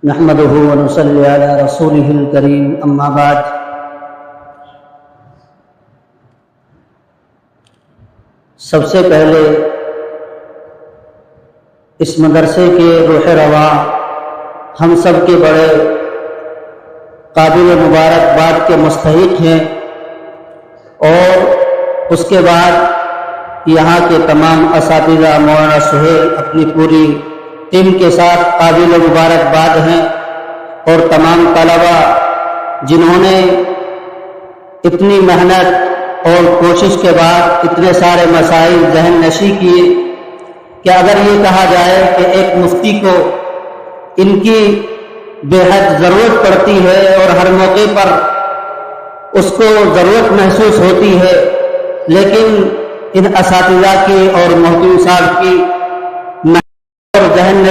نحمده ونصلي على رسوله الكريم اما بعد سب سے پہلے اس مدرسے کے روح رواں ہم سب کے بڑے قابل مبارکباد کے مستحق ہیں، اور اس کے بعد یہاں کے تمام اساتذہ مولانا سہیل اپنی پوری ٹیم کے ساتھ قابل مبارکباد ہیں، اور تمام طلباء جنہوں نے اتنی محنت اور کوشش کے بعد اتنے سارے مسائل ذہن نشی کیے کہ اگر یہ کہا جائے کہ ایک مفتی کو ان کی بے حد ضرورت پڑتی ہے اور ہر موقع پر اس کو ضرورت محسوس ہوتی ہے، لیکن ان اساتذہ کی اور محترم صاحب کی محنت اور ذہن